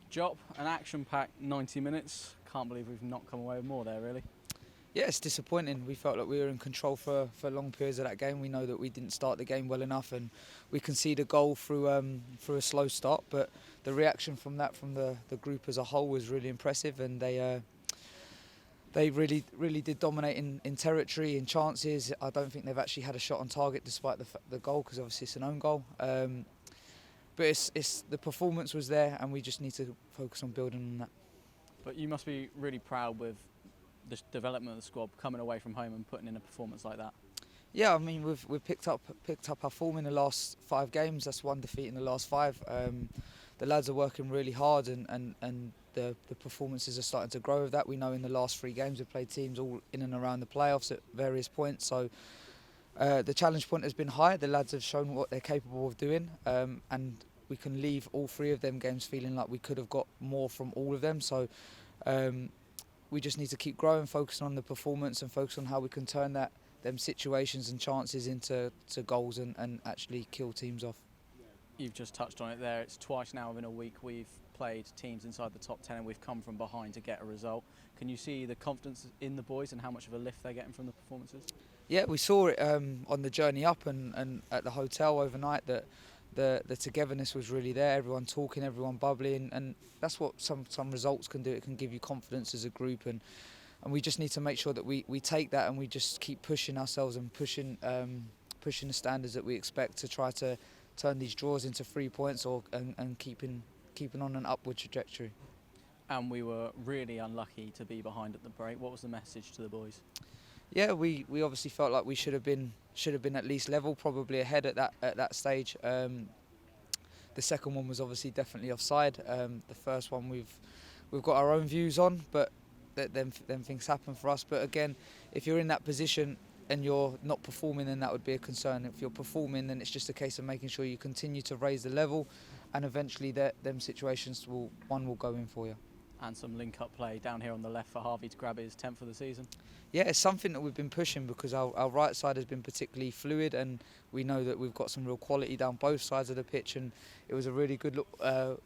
JOP, an action-packed 90 minutes. Can't believe we've not come away with more there, really. Yeah, it's disappointing. We felt like we were in control for long periods of that game. We know that we didn't start the game well enough, and we conceded a goal through a slow start. But the reaction from the group as a whole was really impressive, and they really did dominate in territory, in chances. I don't think they've actually had a shot on target despite the goal, because obviously it's an own goal. But it's the performance was there, and we just need to focus on building on that. But you must be really proud with the development of the squad, coming away from home and putting in a performance like that. Yeah, I mean we've picked up our form in the last 5 games. That's 1 defeat in the last 5. The lads are working really hard, and the performances are starting to grow with that. We know in the last 3 games we've played teams all in and around the playoffs at various points. So the challenge point has been high. The lads have shown what they're capable of doing, and we can leave all 3 of them games feeling like we could have got more from all of them. So we just need to keep growing, focusing on the performance and focus on how we can turn them situations and chances into goals and actually kill teams off. You've just touched on it there. It's twice now within a week we've played teams inside the top 10 and we've come from behind to get a result. Can you see the confidence in the boys and how much of a lift they're getting from the performances? Yeah, we saw it on the journey up and at the hotel overnight that the togetherness was really there. Everyone talking, everyone bubbling, and that's what some results can do. It can give you confidence as a group, and we just need to make sure that we take that and we just keep pushing ourselves and pushing the standards that we expect to try to turn these draws into 3 points and keeping on an upward trajectory. And we were really unlucky to be behind at the break. What was the message to the boys? Yeah, we obviously felt like we should have been at least level, probably ahead at that stage. The second one was obviously definitely offside. The first one we've got our own views on, but them things happen for us. But again, if you're in that position and you're not performing, then that would be a concern. If you're performing, then it's just a case of making sure you continue to raise the level, and eventually them situations will go in for you. And some link-up play down here on the left for Harvey to grab his 10th of the season. Yeah, it's something that we've been pushing because our right side has been particularly fluid, and we know that we've got some real quality down both sides of the pitch, and it was a really good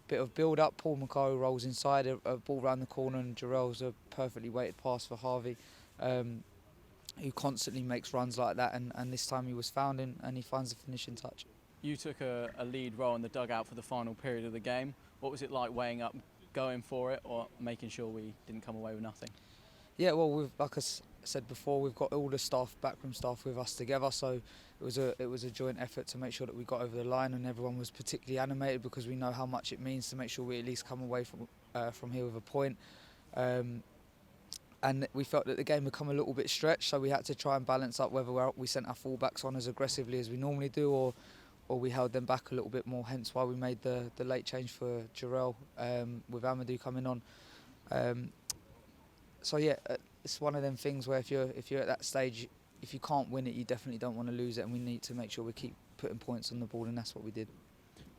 bit of build-up. Paul Macari rolls inside, a ball round the corner, and Jarrell's a perfectly weighted pass for Harvey, who constantly makes runs like that, and this time he was found and he finds the finishing touch. You took a lead role in the dugout for the final period of the game. What was it like weighing up going for it or making sure we didn't come away with nothing? Yeah, well, like I said before, we've got all the backroom staff with us together, so it was a joint effort to make sure that we got over the line, and everyone was particularly animated because we know how much it means to make sure we at least come away from here with a point. And we felt that the game had come a little bit stretched, so we had to try and balance up whether we sent our fullbacks on as aggressively as we normally do, or we held them back a little bit more, hence why we made the late change for Jarrell with Amadou coming on. So yeah, it's one of them things where if you're at that stage, if you can't win it, you definitely don't want to lose it, and we need to make sure we keep putting points on the board, and that's what we did.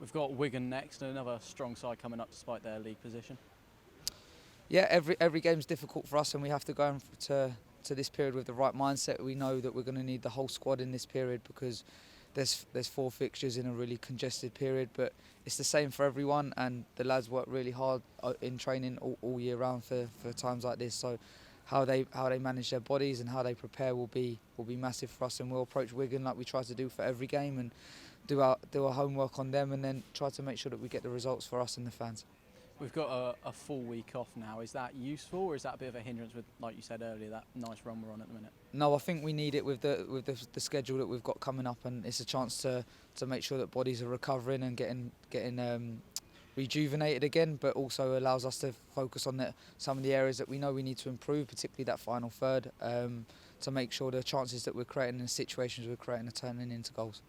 We've got Wigan next, another strong side coming up despite their league position. Yeah, every game's difficult for us, and we have to go into this period with the right mindset. We know that we're going to need the whole squad in this period because there's 4 fixtures in a really congested period, but it's the same for everyone, and the lads work really hard in training all year round for times like this. So how they manage their bodies and how they prepare will be massive for us, and we'll approach Wigan like we try to do for every game and do our homework on them, and then try to make sure that we get the results for us and the fans. We've got a full week off now. Is that useful, or is that a bit of a hindrance with, like you said earlier, that nice run we're on at the minute? No, I think we need it with the schedule that we've got coming up, and it's a chance to make sure that bodies are recovering and getting rejuvenated again, but also allows us to focus on some of the areas that we know we need to improve, particularly that final third, to make sure the chances that we're creating and the situations we're creating are turning into goals.